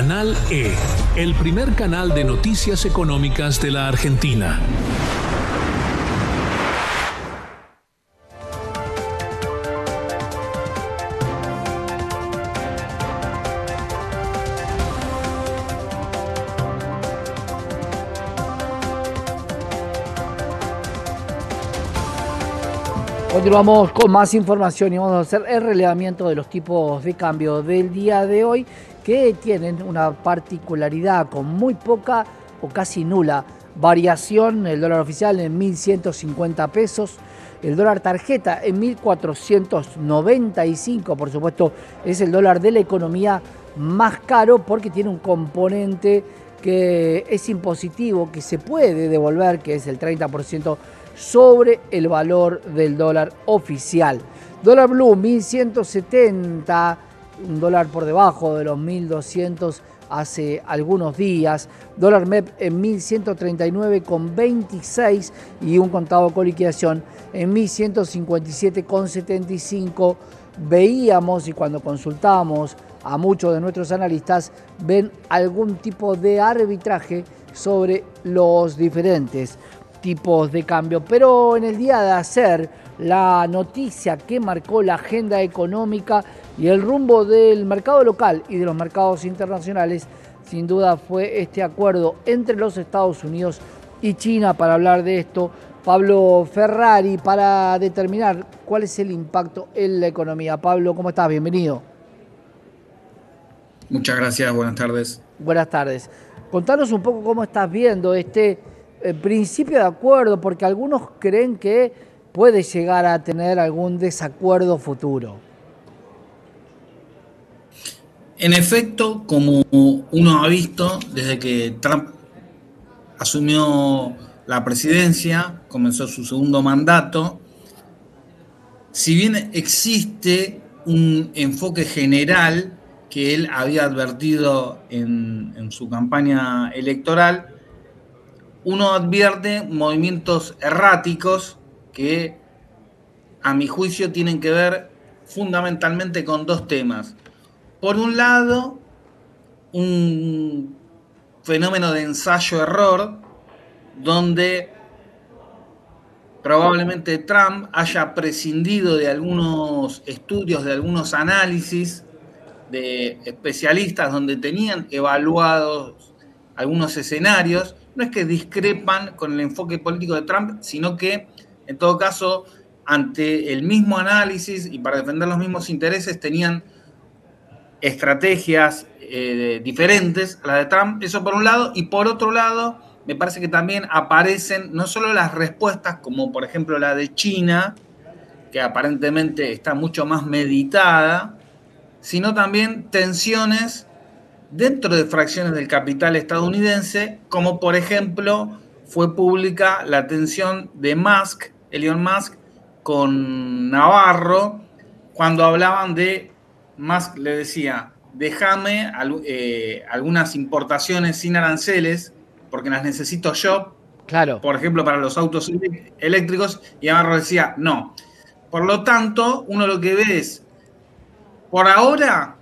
Canal E, el primer canal de noticias económicas de la Argentina. Continuamos con más información y vamos a hacer el relevamiento de los tipos de cambio del día de hoy, que tienen una particularidad con muy poca o casi nula variación. El dólar oficial en 1.150 pesos, el dólar tarjeta en 1.495, por supuesto es el dólar de la economía más caro porque tiene un componente que es impositivo, que se puede devolver, que es el 30% sobre el valor del dólar oficial. Dólar blue 1.170, un dólar por debajo de los 1.200 hace algunos días. Dólar MEP en 1.139,26 y un contado con liquidación en 1.157,75. Veíamos, y cuando consultamos a muchos de nuestros analistas, ven algún tipo de arbitraje sobre los diferentes tipos de cambio. Pero en el día de ayer, la noticia que marcó la agenda económica y el rumbo del mercado local y de los mercados internacionales, sin duda fue este acuerdo entre los Estados Unidos y China. Para hablar de esto, Pablo Ferrari, para determinar cuál es el impacto en la economía. Pablo, ¿cómo estás? Bienvenido. Muchas gracias, buenas tardes. Buenas tardes. Contanos un poco cómo estás viendo este principio de acuerdo, porque algunos creen que puede llegar a tener algún desacuerdo futuro. En efecto, como uno ha visto desde que Trump asumió la presidencia, comenzó su segundo mandato, si bien existe un enfoque general que él había advertido en su campaña electoral, uno advierte movimientos erráticos que, a mi juicio, tienen que ver fundamentalmente con dos temas. Por un lado, un fenómeno de ensayo-error, donde probablemente Trump haya prescindido de algunos estudios, de algunos análisis de especialistas donde tenían evaluados algunos escenarios. No es que discrepan con el enfoque político de Trump, sino que, en todo caso, ante el mismo análisis y para defender los mismos intereses, tenían estrategias diferentes a la de Trump. Eso por un lado. Y por otro lado, me parece que también aparecen no solo las respuestas, como por ejemplo la de China, que aparentemente está mucho más meditada, sino también tensiones dentro de fracciones del capital estadounidense, como por ejemplo fue pública la tensión de Musk, Elon Musk, con Navarro, cuando hablaban de, Musk le decía, déjame algunas importaciones sin aranceles, porque las necesito yo, Claro. por ejemplo, para los autos eléctricos, y Navarro decía, no. Por lo tanto, uno lo que ve es, por ahora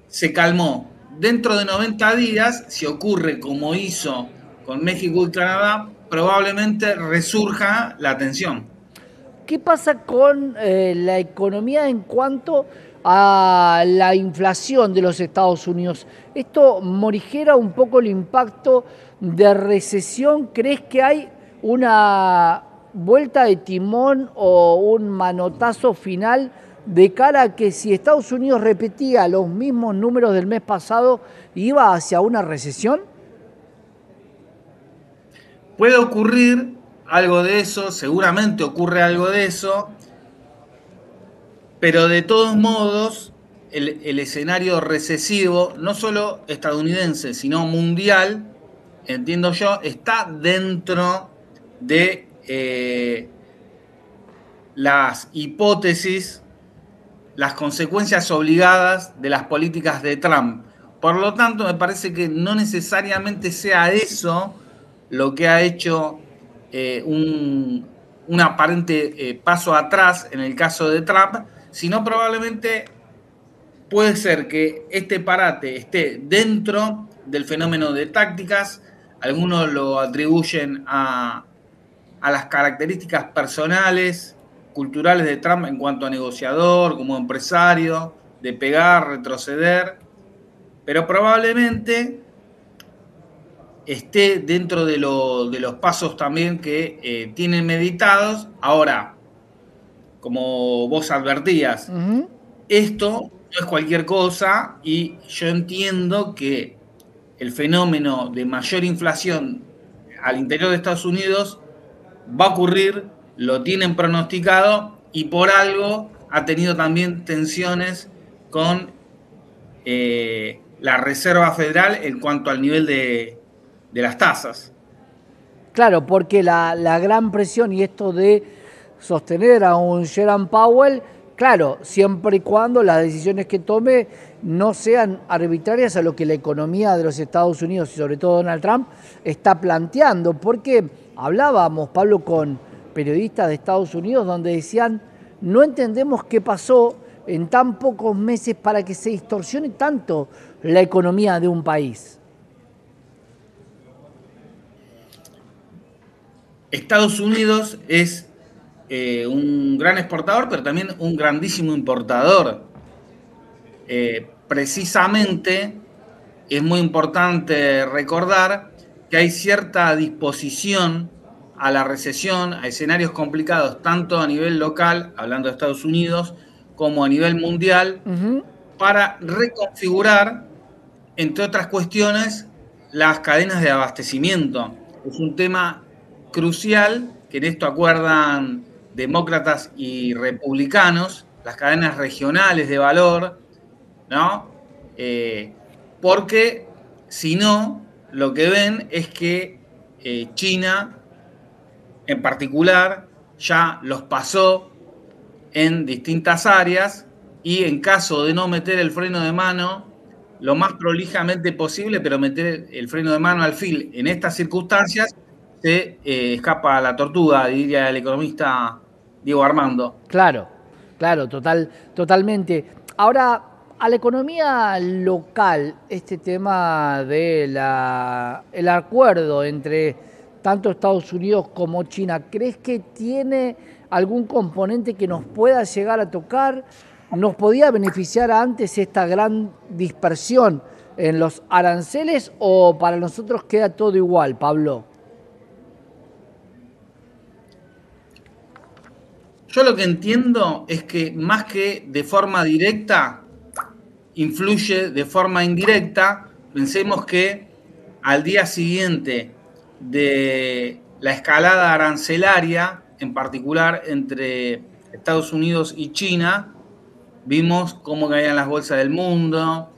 se calmó. Dentro de 90 días, si ocurre como hizo con México y Canadá, probablemente resurja la tensión. ¿Qué pasa con la economía en cuanto a la inflación de los Estados Unidos? ¿Esto morigera un poco el impacto de recesión? ¿Crees que hay una vuelta de timón o un manotazo final de cara a que si Estados Unidos repetía los mismos números del mes pasado, iba hacia una recesión? Puede ocurrir algo de eso, seguramente ocurre algo de eso, pero de todos modos el escenario recesivo, no solo estadounidense, sino mundial, entiendo yo, está dentro de las hipótesis, las consecuencias obligadas de las políticas de Trump. Por lo tanto, me parece que no necesariamente sea eso lo que ha hecho un aparente paso atrás en el caso de Trump, sino probablemente puede ser que este parate esté dentro del fenómeno de tácticas. Algunos lo atribuyen a las características personales, culturales de Trump en cuanto a negociador, como empresario, de pegar, retroceder, pero probablemente esté dentro de los pasos también que tienen meditados. Ahora, como vos advertías, esto no es cualquier cosa y yo entiendo que el fenómeno de mayor inflación al interior de Estados Unidos va a ocurrir, lo tienen pronosticado y por algo ha tenido también tensiones con la Reserva Federal en cuanto al nivel de las tasas. Claro, porque la gran presión y esto de sostener a un Jerome Powell, claro, siempre y cuando las decisiones que tome no sean arbitrarias a lo que la economía de los Estados Unidos y sobre todo Donald Trump está planteando, porque hablábamos, Pablo, con periodistas de Estados Unidos donde decían, no entendemos qué pasó en tan pocos meses para que se distorsione tanto la economía de un país. Estados Unidos es un gran exportador, pero también un grandísimo importador. Precisamente es muy importante recordar que hay cierta disposición a la recesión, a escenarios complicados, tanto a nivel local, hablando de Estados Unidos, como a nivel mundial, para reconfigurar, entre otras cuestiones, las cadenas de abastecimiento. Es un tema crucial, que en esto acuerdan demócratas y republicanos, las cadenas regionales de valor, ¿no? Porque si no, lo que ven es que China, en particular, ya los pasó en distintas áreas y en caso de no meter el freno de mano lo más prolijamente posible, pero meter el freno de mano al fil en estas circunstancias, se escapa a la tortuga, diría el economista Diego Armando. Claro, claro, totalmente. Ahora, a la economía local, este tema del el acuerdo entre tanto Estados Unidos como China, ¿crees que tiene algún componente que nos pueda llegar a tocar? ¿Nos podía beneficiar antes esta gran dispersión en los aranceles o para nosotros queda todo igual, Pablo? Yo lo que entiendo es que más que de forma directa, influye de forma indirecta. Pensemos que al día siguiente de la escalada arancelaria, en particular entre Estados Unidos y China, vimos cómo caían las bolsas del mundo,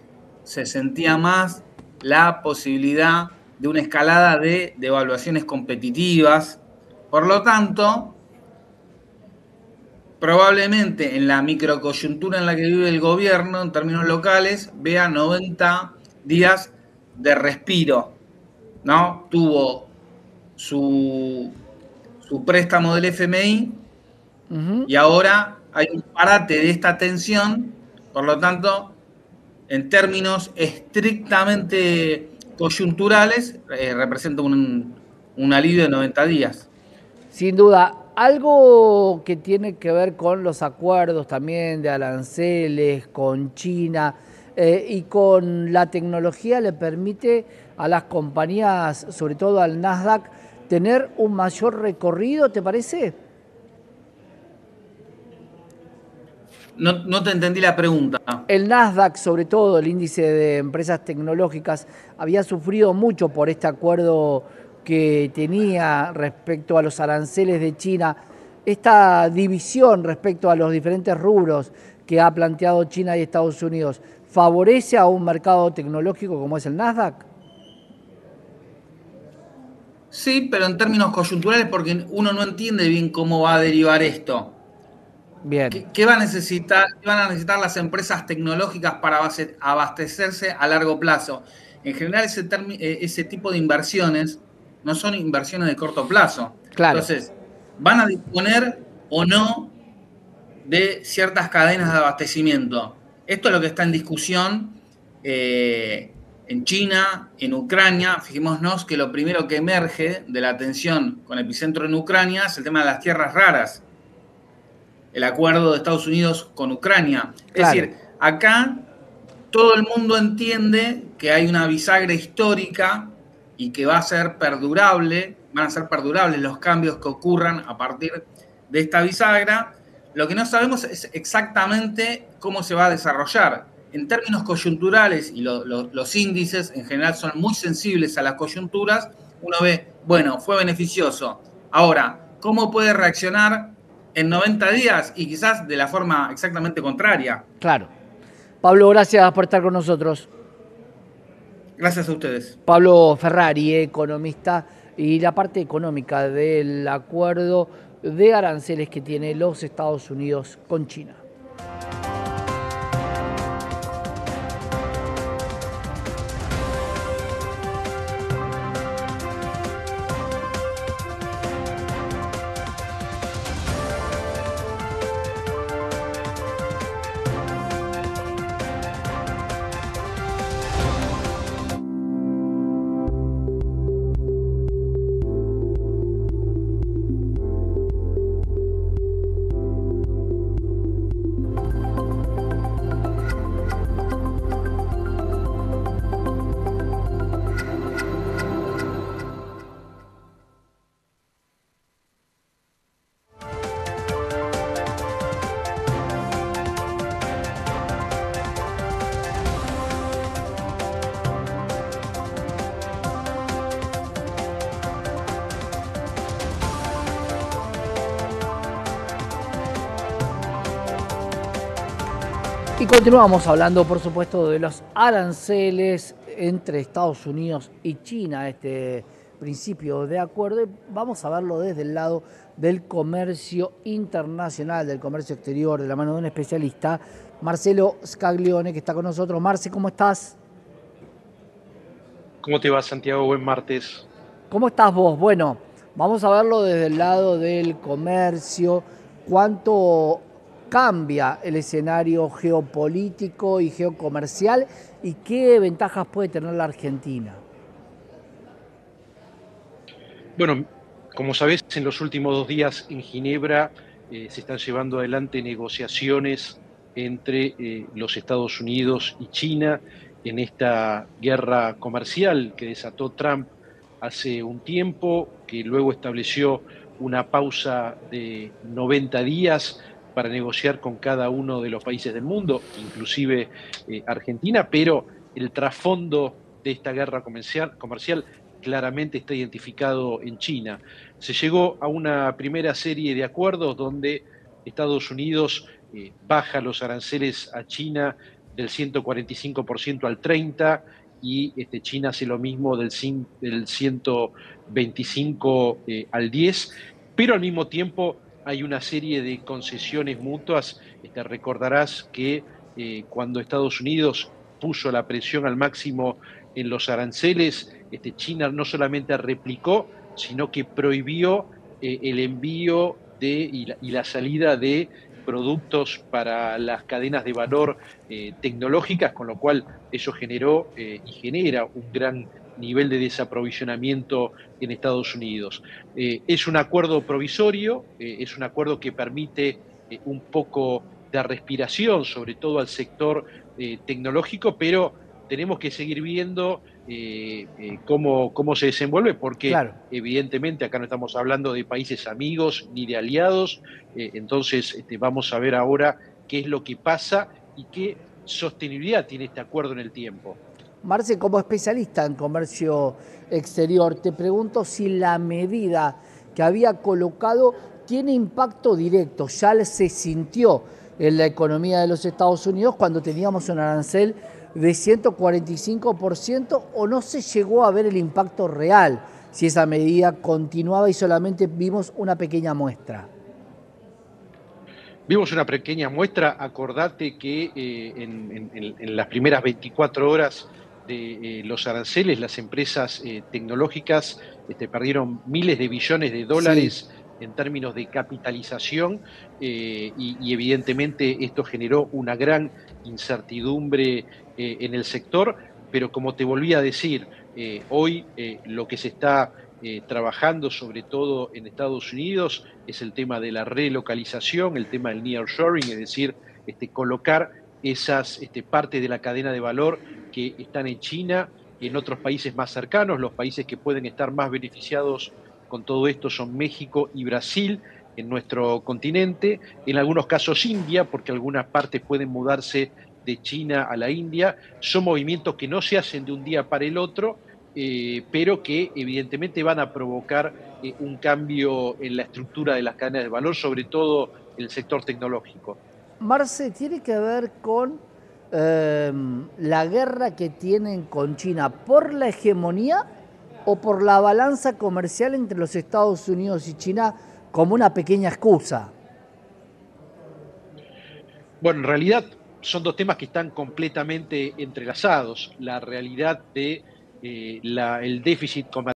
se sentía más la posibilidad de una escalada de devaluaciones competitivas. Por lo tanto, probablemente en la microcoyuntura en la que vive el gobierno, en términos locales, vea 90 días de respiro, ¿no? Tuvo su préstamo del FMI y ahora hay un parate de esta tensión, por lo tanto, en términos estrictamente coyunturales, representa un alivio de 90 días. Sin duda, algo que tiene que ver con los acuerdos también de aranceles con China y con la tecnología le permite a las compañías, sobre todo al Nasdaq, tener un mayor recorrido, ¿te parece? No te entendí la pregunta. El Nasdaq, sobre todo el índice de empresas tecnológicas, había sufrido mucho por este acuerdo que tenía respecto a los aranceles de China. Esta división respecto a los diferentes rubros que ha planteado China y Estados Unidos, ¿favorece a un mercado tecnológico como es el Nasdaq? Sí, pero en términos coyunturales, porque uno no entiende bien cómo va a derivar esto. Bien. ¿Qué van a necesitar las empresas tecnológicas para abastecerse a largo plazo? En general, ese tipo de inversiones no son inversiones de corto plazo. Claro. Entonces, van a disponer o no de ciertas cadenas de abastecimiento. Esto es lo que está en discusión en China, en Ucrania. Fijémonos que lo primero que emerge de la tensión con epicentro en Ucrania es el tema de las tierras raras, el acuerdo de Estados Unidos con Ucrania. Es Claro. decir, acá todo el mundo entiende que hay una bisagra histórica y que va a ser perdurable, van a ser perdurables los cambios que ocurran a partir de esta bisagra. Lo que no sabemos es exactamente cómo se va a desarrollar. En términos coyunturales, y los índices en general son muy sensibles a las coyunturas, uno ve, bueno, fue beneficioso. Ahora, ¿cómo puede reaccionar en 90 días? Y quizás de la forma exactamente contraria. Claro. Pablo, gracias por estar con nosotros. Gracias a ustedes. Pablo Ferrari, economista, y la parte económica del acuerdo de aranceles que tiene los Estados Unidos con China. Y continuamos hablando, por supuesto, de los aranceles entre Estados Unidos y China, este principio de acuerdo. Y vamos a verlo desde el lado del comercio internacional, del comercio exterior, de la mano de un especialista, Marcelo Scaglione, que está con nosotros. Marce, ¿cómo estás? ¿Cómo te va, Santiago? Buen martes. ¿Cómo estás vos? Bueno, vamos a verlo desde el lado del comercio. ¿Cuánto cambia el escenario geopolítico y geocomercial y qué ventajas puede tener la Argentina? Bueno, como sabés, en los últimos 2 días en Ginebra se están llevando adelante negociaciones entre los Estados Unidos y China en esta guerra comercial que desató Trump hace un tiempo, que luego estableció una pausa de 90 días para negociar con cada uno de los países del mundo, inclusive Argentina, pero el trasfondo de esta guerra comercial claramente está identificado en China. Se llegó a una primera serie de acuerdos donde Estados Unidos baja los aranceles a China del 145% al 30%, y China hace lo mismo del 125 al 10%, pero al mismo tiempo hay una serie de concesiones mutuas. Recordarás que cuando Estados Unidos puso la presión al máximo en los aranceles, China no solamente replicó, sino que prohibió el envío y la salida de productos para las cadenas de valor tecnológicas, con lo cual eso generó y genera un gran nivel de desaprovisionamiento en Estados Unidos. Es un acuerdo provisorio, es un acuerdo que permite un poco de respiración, sobre todo al sector tecnológico, pero tenemos que seguir viendo cómo se desenvuelve, porque claro, evidentemente acá no estamos hablando de países amigos ni de aliados. Entonces vamos a ver ahora qué es lo que pasa y qué sostenibilidad tiene este acuerdo en el tiempo. Marce, como especialista en comercio exterior, te pregunto si la medida que había colocado tiene impacto directo, ya se sintió en la economía de los Estados Unidos cuando teníamos un arancel de 145%, o no se llegó a ver el impacto real si esa medida continuaba y solamente vimos una pequeña muestra. Vimos una pequeña muestra. Acordate que en las primeras 24 horas de los aranceles, las empresas tecnológicas perdieron miles de billones de dólares. Sí. en términos de capitalización y evidentemente esto generó una gran incertidumbre en el sector, pero como te volví a decir, hoy lo que se está trabajando sobre todo en Estados Unidos es el tema de la relocalización, el tema del nearshoring, es decir, colocar esas partes de la cadena de valor que están en China, en otros países más cercanos. Los países que pueden estar más beneficiados con todo esto son México y Brasil en nuestro continente, en algunos casos India, porque algunas partes pueden mudarse de China a la India. Son movimientos que no se hacen de un día para el otro, pero que evidentemente van a provocar un cambio en la estructura de las cadenas de valor, sobre todo en el sector tecnológico. Marce, ¿tiene que ver con la guerra que tienen con China por la hegemonía o por la balanza comercial entre los Estados Unidos y China como una pequeña excusa? Bueno, en realidad son dos temas que están completamente entrelazados. La realidad de el déficit comercial